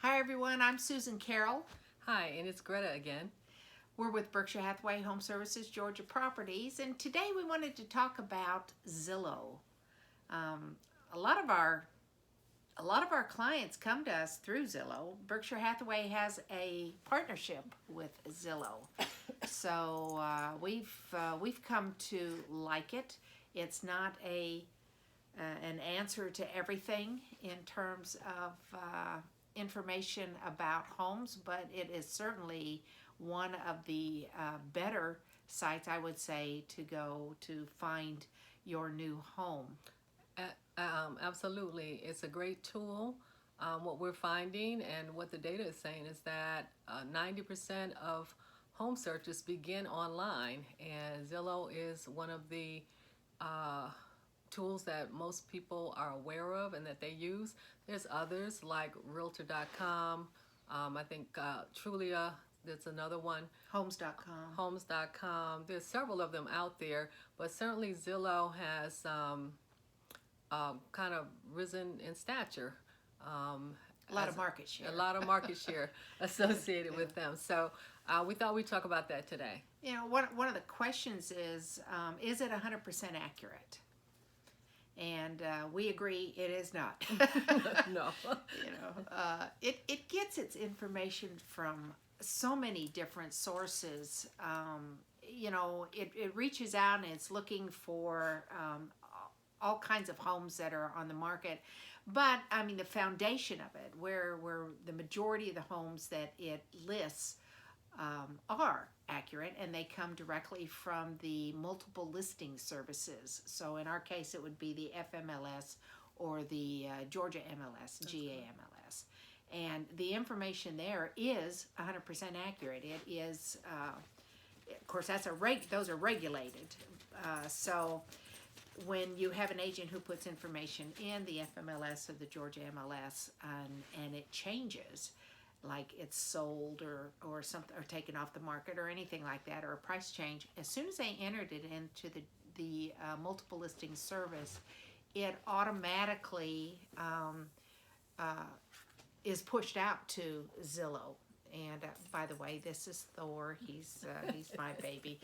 Hi everyone, I'm Susan Carroll. Hi, and it's Greta again. We're with Berkshire Hathaway Home Services Georgia Properties, and today we wanted to talk about Zillow. Um, a lot of our a lot of our clients come to us through Zillow. Berkshire Hathaway has a partnership with Zillow, so we've come to like it. It's not an answer to everything in terms of information about homes, but it is certainly one of the better sites, I would say, to go to find your new home. Absolutely. It's a great tool. What we're finding and what the data is saying is that 90% of home searches begin online, and Zillow is one of the uh, tools that most people are aware of and that they use. There's others like Realtor.com. I think Trulia, that's another one. Homes.com. Homes.com. There's several of them out there, but certainly Zillow has kind of risen in stature. Um, A lot of market share. a lot of market share associated with them. So we thought we'd talk about that today. You know, one of the questions is it 100% accurate? And we agree it is not. No. It gets its information from so many different sources. It reaches out and it's looking for all kinds of homes that are on the market. But I mean, the foundation of it, where the majority of the homes that it lists are accurate, and they come directly from the multiple listing services. So in our case, it would be the FMLS or the Georgia MLS, GAMLS. And the information there is 100% accurate. It is, of course, those are regulated. So when you have an agent who puts information in the FMLS or the Georgia MLS and it changes, like it's sold or something, or taken off the market or anything like that, or a price change, as soon as they entered it into the multiple listing service, it automatically is pushed out to Zillow. And by the way, this is Thor. He's my baby.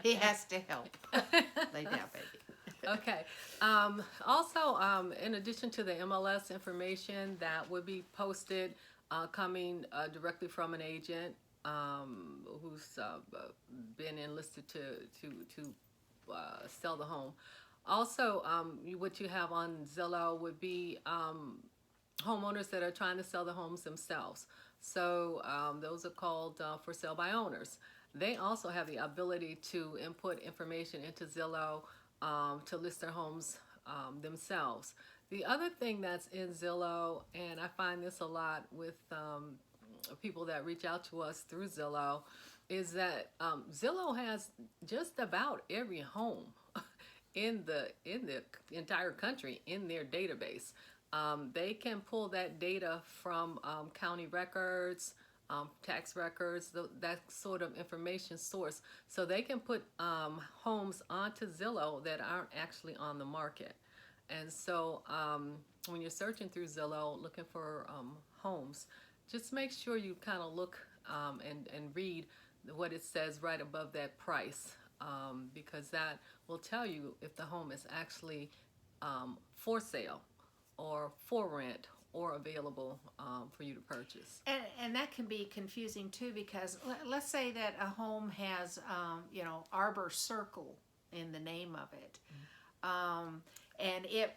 He has to help. Lay down, baby. Okay. Also, in addition to the MLS information that would be posted, coming directly from an agent who's been enlisted to sell the home. Also, what you have on Zillow would be homeowners that are trying to sell the homes themselves. So those are called for sale by owners. They also have the ability to input information into Zillow to list their homes themselves. The other thing that's in Zillow, and I find this a lot with people that reach out to us through Zillow, is that Zillow has just about every home in the entire country in their database. They can pull that data from county records, tax records, that sort of information source. So they can put homes onto Zillow that aren't actually on the market. And so when you're searching through Zillow looking for homes, just make sure you kind of look and read what it says right above that price, because that will tell you if the home is actually for sale or for rent or available for you to purchase. And that can be confusing too, because let's say that a home has, Arbor Circle in the name of it. And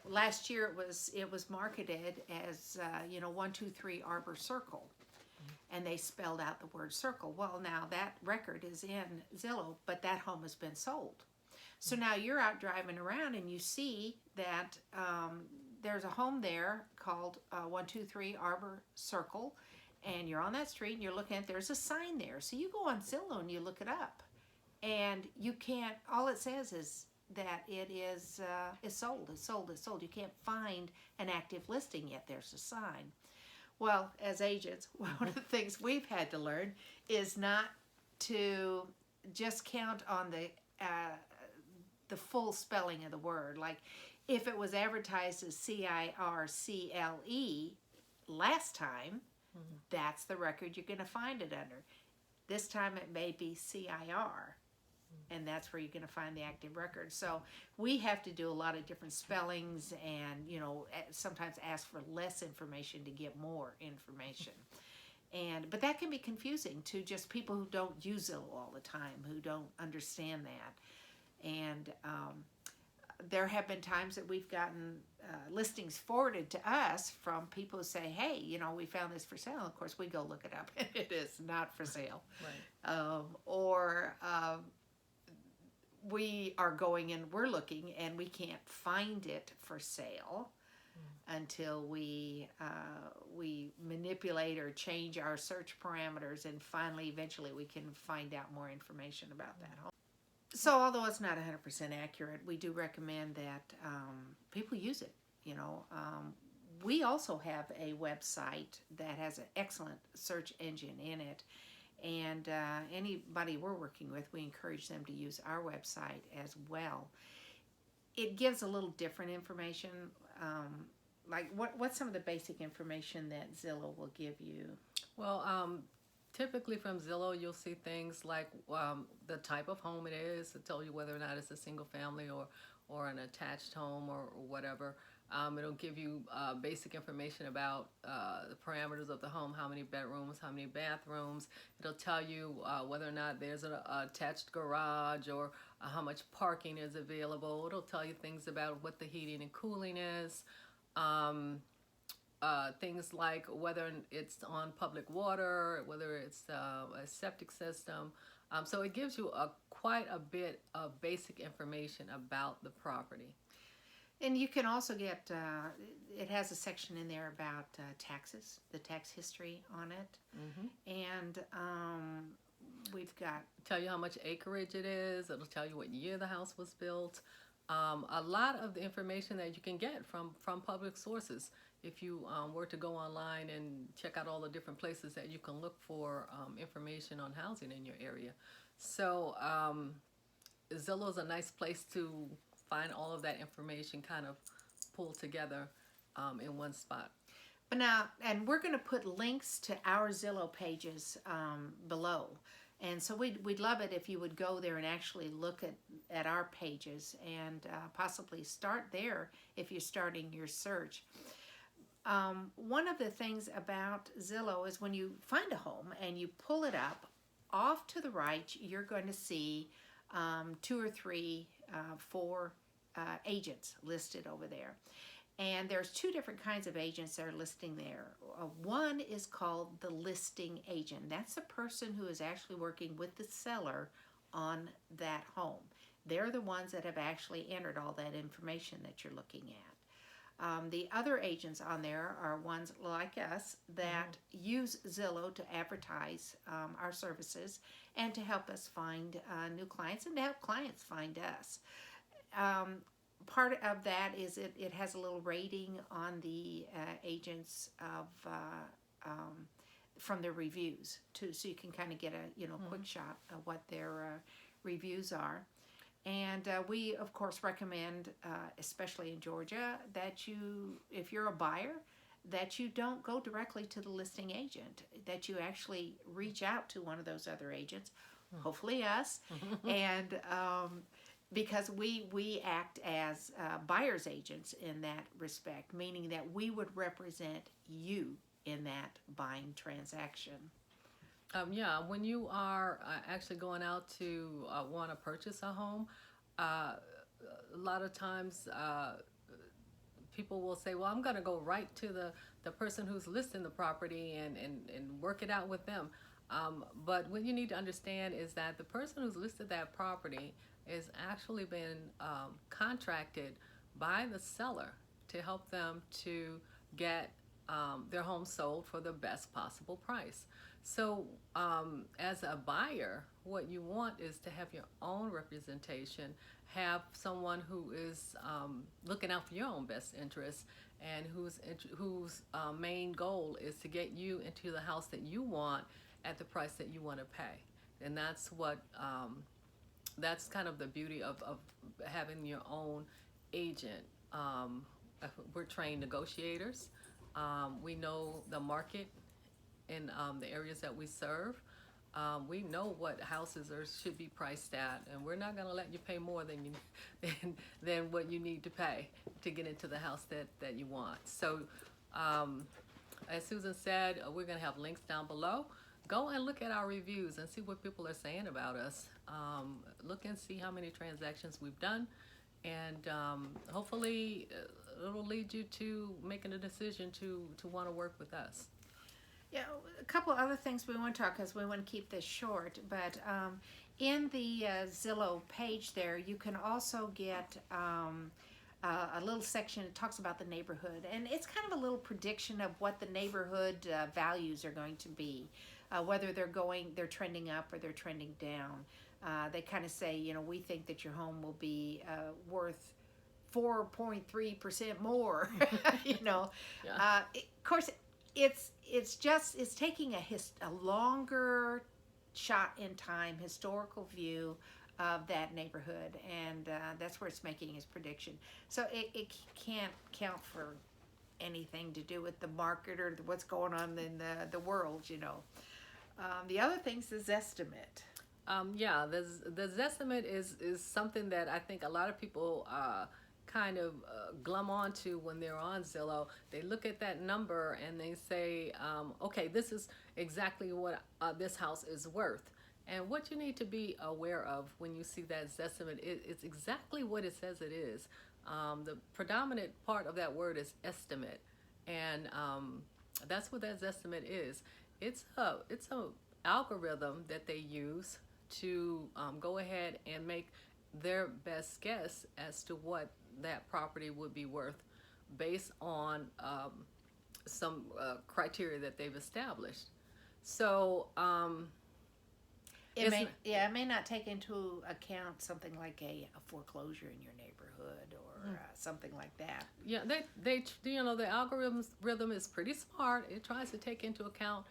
last year it was marketed as 123 Arbor Circle, and they spelled out the word circle. Well, now that record is in Zillow, but that home has been sold. So now you're out driving around and you see that there's a home there called 123 Arbor Circle, and you're on that street and you're looking at, there's a sign there. So you go on Zillow and you look it up, and you can't, all it says is that it is sold, it's sold, it's sold. You can't find an active listing yet. There's a sign. Well, as agents, one of the things we've had to learn is not to just count on the full spelling of the word. Like if it was advertised as CIRCLE, last time, that's the record you're going to find it under. This time it may be CIR, and that's where you're going to find the active record. So we have to do a lot of different spellings and, sometimes ask for less information to get more information. But that can be confusing to just people who don't use Zillow all the time, who don't understand that. And there have been times that we've gotten listings forwarded to us from people who say, hey, we found this for sale. Of course, we go look it up, and it is not for sale. Right. We are going and we're looking, and we can't find it for sale until we manipulate or change our search parameters, and finally, eventually, we can find out more information about that home. So although it's not 100% accurate, we do recommend that people use it. We also have a website that has an excellent search engine in it. And anybody we're working with, we encourage them to use our website as well. It gives a little different information. Like what's some of the basic information that Zillow will give you? Well, typically from Zillow, you'll see things like the type of home it is to tell you whether or not it's a single family or an attached home or whatever. It'll give you basic information about the parameters of the home, how many bedrooms, how many bathrooms. It'll tell you whether or not there's an attached garage or how much parking is available. It'll tell you things about what the heating and cooling is. Things like whether it's on public water, whether it's a septic system. So it gives you quite a bit of basic information about the property. And you can also get, it has a section in there about taxes, the tax history on it. And we've got... Tell you how much acreage it is. It'll tell you what year the house was built. A lot of the information that you can get from public sources. If you were to go online and check out all the different places that you can look for information on housing in your area. So Zillow is a nice place to find all of that information kind of pulled together in one spot. But now, and we're going to put links to our Zillow pages below. And so we'd love it if you would go there and actually look at our pages and possibly start there if you're starting your search. One of the things about Zillow is when you find a home and you pull it up, off to the right, you're going to see 2 or 3, 4 agents listed over there. And there's 2 different kinds of agents that are listing there. One is called the listing agent. That's the person who is actually working with the seller on that home. They're the ones that have actually entered all that information that you're looking at. The other agents on there are ones like us that use Zillow to advertise our services and to help us find new clients and to help clients find us. Part of that is it has a little rating on the agents of from their reviews too, so you can kind of get a quick shot of what their reviews are. And we of course recommend, especially in Georgia, that you, if you're a buyer, that you don't go directly to the listing agent, that you actually reach out to one of those other agents, hopefully us, and because we act as buyer's agents in that respect, meaning that we would represent you in that buying transaction. Yeah, when you are actually going out to want to purchase a home, a lot of times people will say, well, I'm going to go right to the person who's listing the property and work it out with them. But what you need to understand is that the person who's listed that property is actually been contracted by the seller to help them to get their home sold for the best possible price. So as a buyer, what you want is to have your own representation, have someone who is looking out for your own best interests and whose main goal is to get you into the house that you want at the price that you want to pay. And that's what that's kind of the beauty of having your own agent. We're trained negotiators, We know the market in the areas that we serve. We know what houses are should be priced at, and we're not going to let you pay more than than what you need to pay to get into the house that you want. So, as Susan said, we're going to have links down below. Go and look at our reviews and see what people are saying about us. Look and see how many transactions we've done, and hopefully it'll lead you to making a decision to want to work with us. Yeah, a couple other things we want to talk, because we want to keep this short, but in the Zillow page there, you can also get a little section that talks about the neighborhood, and it's kind of a little prediction of what the neighborhood values are going to be, whether they're trending up or they're trending down. They kind of say, you know, we think that your home will be worth 4.3% more. You know, Yeah. of course, it's taking a longer shot in time historical view of that neighborhood, and that's where it's making its prediction. So it can't count for anything to do with the market or what's going on in the world, you know. The other thing's the Zestimate. Yeah, the Zestimate is something that I think a lot of people kind of glum onto when they're on Zillow. They look at that number and they say, okay, this is exactly what this house is worth. And what you need to be aware of when you see that Zestimate, it's exactly what it says it is. The predominant part of that word is estimate, and that's what that Zestimate is. It's a algorithm that they use to go ahead and make their best guess as to what that property would be worth based on some criteria that they've established. So it may not take into account something like a foreclosure in your neighborhood or something like that. Yeah, they you know, the algorithm is pretty smart. It tries to take into account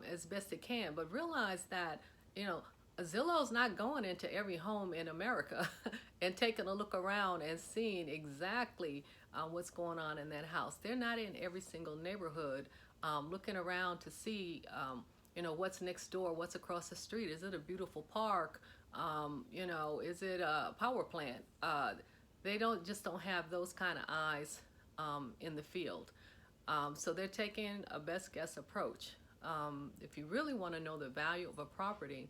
as best it can, but realize that, you know, Zillow's not going into every home in America and taking a look around and seeing exactly what's going on in that house. They're not in every single neighborhood looking around to see, you know, what's next door, what's across the street. Is it a beautiful park? You know, is it a power plant? They don't have those kind of eyes in the field. So they're taking a best guess approach. If you really want to know the value of a property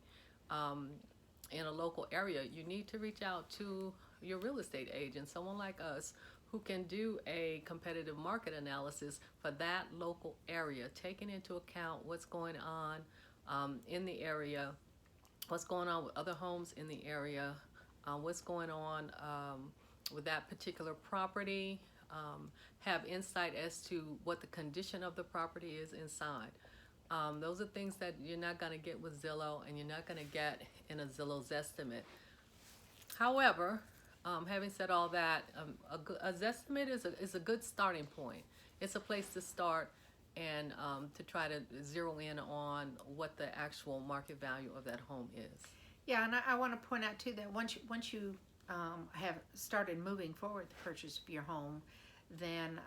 in a local area, you need to reach out to your real estate agent, someone like us, who can do a competitive market analysis for that local area, taking into account what's going on in the area, what's going on with other homes in the area, what's going on with that particular property, have insight as to what the condition of the property is inside. Those are things that you're not going to get with Zillow, and you're not going to get in a Zillow Zestimate. However, having said all that, a Zestimate is a good starting point. It's a place to start and to try to zero in on what the actual market value of that home is. Yeah, and I want to point out too that once you have started moving forward the purchase of your home, then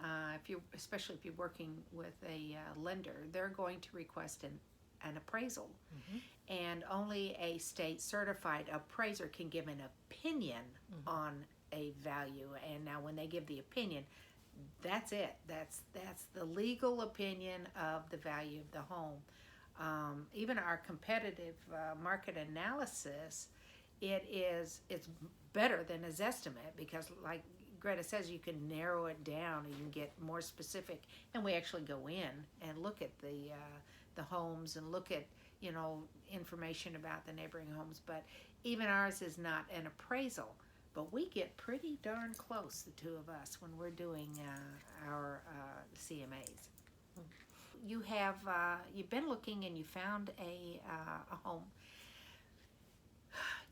especially if you're working with a lender, they're going to request an appraisal. Mm-hmm. And only a state certified appraiser can give an opinion on a value. And now when they give the opinion, that's it. That's the legal opinion of the value of the home. Even our competitive market analysis, it's better than a Zestimate, because like Greta says, you can narrow it down and you can get more specific, and we actually go in and look at the homes and look at, you know, information about the neighboring homes. But even ours is not an appraisal, but we get pretty darn close, the two of us, when we're doing our CMAs. You've been looking and you found a home.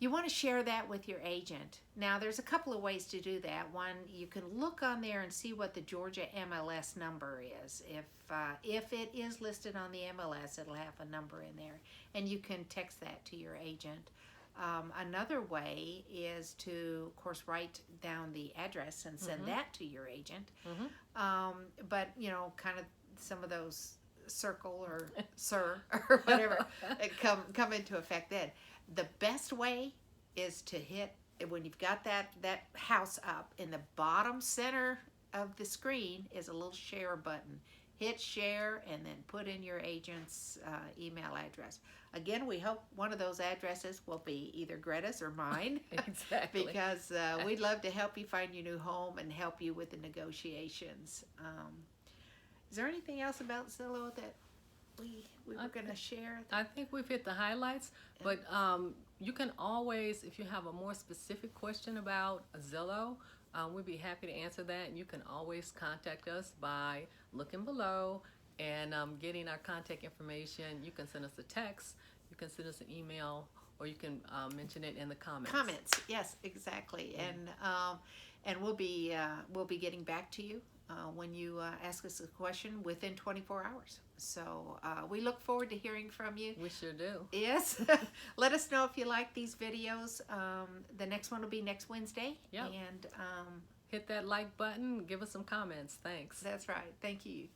You want to share that with your agent. Now, there's a couple of ways to do that. One, you can look on there and see what the Georgia MLS number is. If it is listed on the MLS, it'll have a number in there, and you can text that to your agent. Another way is to, of course, write down the address and send that to your agent. Mm-hmm. But, you know, kind of some of those circle or sir or whatever come into effect then. The best way is to hit, when you've got that house up, in the bottom center of the screen is a little share button. Hit share and then put in your agent's email address. Again, we hope one of those addresses will be either Greta's or mine. Exactly. Because we'd love to help you find your new home and help you with the negotiations. Is there anything else about Zillow that we were going to share? I think we've hit the highlights, but you can always, if you have a more specific question about Zillow, we'd be happy to answer that. And you can always contact us by looking below and getting our contact information. You can send us a text, you can send us an email, or you can mention it in the comments. Comments, yes, exactly. And we'll be getting back to you when you ask us a question within 24 hours. So we look forward to hearing from you. We sure do. Yes. Let us know if you like these videos. The next one will be next Wednesday. Yep. And hit that like button, give us some comments. Thanks. that's right. Thank you.